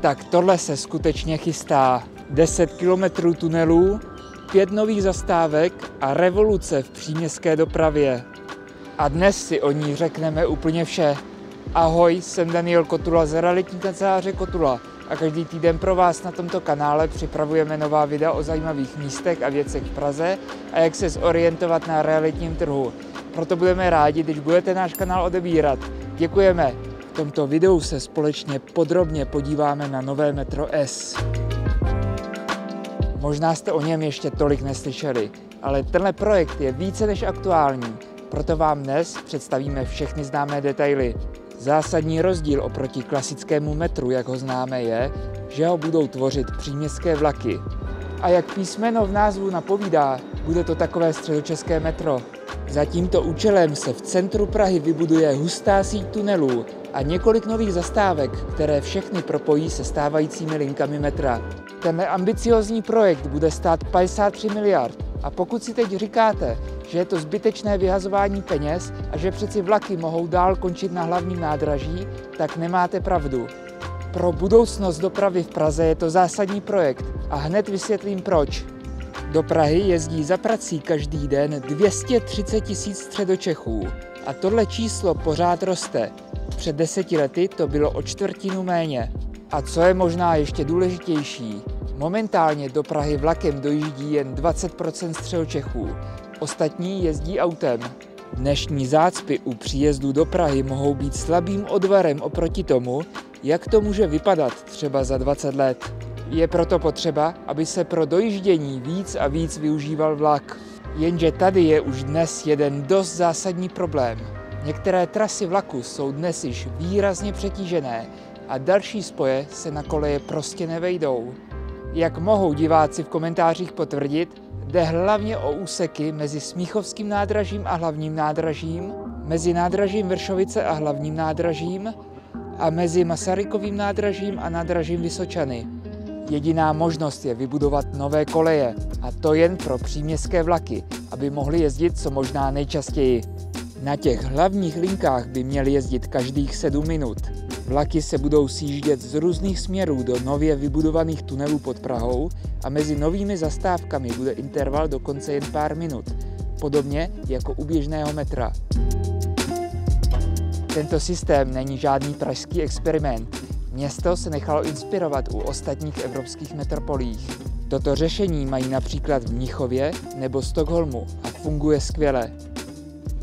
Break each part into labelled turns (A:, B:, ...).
A: Tak tohle se skutečně chystá. 10 kilometrů tunelů, 5 nových zastávek a revoluce v příměstské dopravě. A dnes si o ní řekneme úplně vše. Ahoj, jsem Daniel Kotula z realitní kanceláře Kotula a každý týden pro vás na tomto kanále připravujeme nová videa o zajímavých místech a věcech v Praze a jak se zorientovat na realitním trhu. Proto budeme rádi, když budete náš kanál odebírat. Děkujeme. V tomto videu se společně podrobně podíváme na nové metro S. Možná jste o něm ještě tolik neslyšeli, ale tenhle projekt je více než aktuální, proto vám dnes představíme všechny známé detaily. Zásadní rozdíl oproti klasickému metru, jak ho známe, je, že ho budou tvořit příměstské vlaky. A jak písmeno v názvu napovídá, bude to takové středočeské metro. Za tímto účelem se v centru Prahy vybuduje hustá síť tunelů a několik nových zastávek, které všechny propojí se stávajícími linkami metra. Tenhle ambiciózní projekt bude stát 53 miliard a pokud si teď říkáte, že je to zbytečné vyhazování peněz a že přeci vlaky mohou dál končit na hlavním nádraží, tak nemáte pravdu. Pro budoucnost dopravy v Praze je to zásadní projekt a hned vysvětlím proč. Do Prahy jezdí za prací každý den 230 000 středočechů a tohle číslo pořád roste. Před 10 lety to bylo o čtvrtinu méně. A co je možná ještě důležitější, momentálně do Prahy vlakem dojíždí jen 20% středočechů, ostatní jezdí autem. Dnešní zácpy u příjezdu do Prahy mohou být slabým odvarem oproti tomu, jak to může vypadat třeba za 20 let. Je proto potřeba, aby se pro dojíždění víc a víc využíval vlak. Jenže tady je už dnes jeden dost zásadní problém. Některé trasy vlaku jsou dnes již výrazně přetížené a další spoje se na koleje prostě nevejdou. Jak mohou diváci v komentářích potvrdit, jde hlavně o úseky mezi Smíchovským nádražím a hlavním nádražím, mezi nádražím Vršovice a hlavním nádražím a mezi Masarykovým nádražím a nádražím Vysočany. Jediná možnost je vybudovat nové koleje, a to jen pro příměstské vlaky, aby mohly jezdit co možná nejčastěji. Na těch hlavních linkách by měly jezdit každých 7 minut. Vlaky se budou sjíždět z různých směrů do nově vybudovaných tunelů pod Prahou a mezi novými zastávkami bude interval dokonce jen pár minut, podobně jako u běžného metra. Tento systém není žádný pražský experiment. Město se nechalo inspirovat u ostatních evropských metropolích. Toto řešení mají například v Mnichově nebo Stockholmu a funguje skvěle.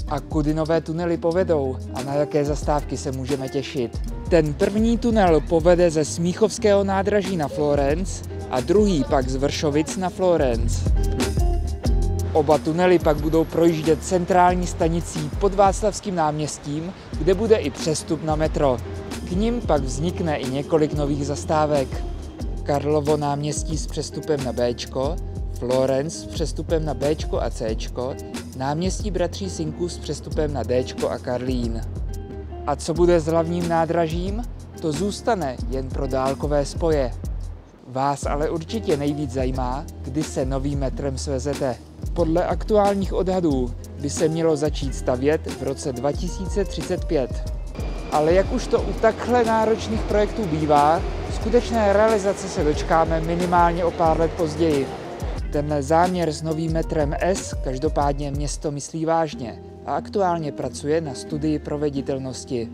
A: A kudy nové tunely povedou a na jaké zastávky se můžeme těšit? Ten první tunel povede ze Smíchovského nádraží na Florence a druhý pak z Vršovic na Florence. Oba tunely pak budou projíždět centrální stanicí pod Václavským náměstím, kde bude i přestup na metro. K nim pak vznikne i několik nových zastávek. Karlovo náměstí s přestupem na Bčko, Florence s přestupem na Bčko a Cčko, náměstí bratří Sinků s přestupem na Dčko a Karlín. A co bude s hlavním nádražím? To zůstane jen pro dálkové spoje. Vás ale určitě nejvíc zajímá, kdy se novým metrem svezete. Podle aktuálních odhadů by se mělo začít stavět v roce 2035. Ale jak už to u takhle náročných projektů bývá, skutečné realizace se dočkáme minimálně o pár let později. Tenhle záměr s novým metrem S každopádně město myslí vážně a aktuálně pracuje na studii proveditelnosti.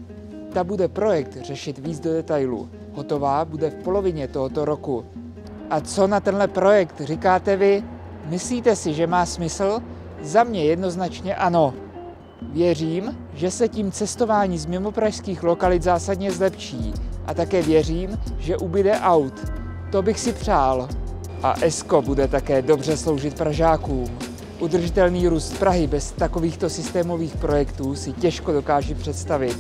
A: Ta bude projekt řešit víc do detailu. Hotová bude v polovině tohoto roku. A co na tenhle projekt říkáte vy? Myslíte si, že má smysl? Za mě jednoznačně ano. Věřím, že se tím cestování z mimopražských lokalit zásadně zlepší a také věřím, že ubyde aut. To bych si přál. A Esko bude také dobře sloužit Pražákům. Udržitelný růst Prahy bez takovýchto systémových projektů si těžko dokáží představit.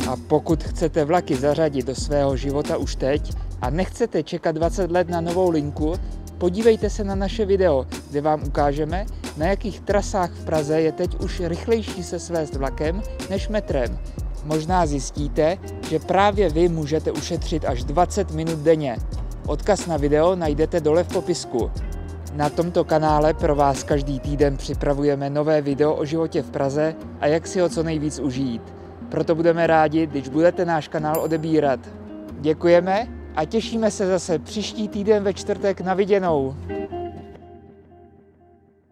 A: A pokud chcete vlaky zařadit do svého života už teď a nechcete čekat 20 let na novou linku, podívejte se na naše video, kde vám ukážeme, na jakých trasách v Praze je teď už rychlejší se svést vlakem než metrem. Možná zjistíte, že právě vy můžete ušetřit až 20 minut denně. Odkaz na video najdete dole v popisku. Na tomto kanále pro vás každý týden připravujeme nové video o životě v Praze a jak si ho co nejvíc užít. Proto budeme rádi, když budete náš kanál odebírat. Děkujeme a těšíme se zase příští týden ve čtvrtek na viděnou.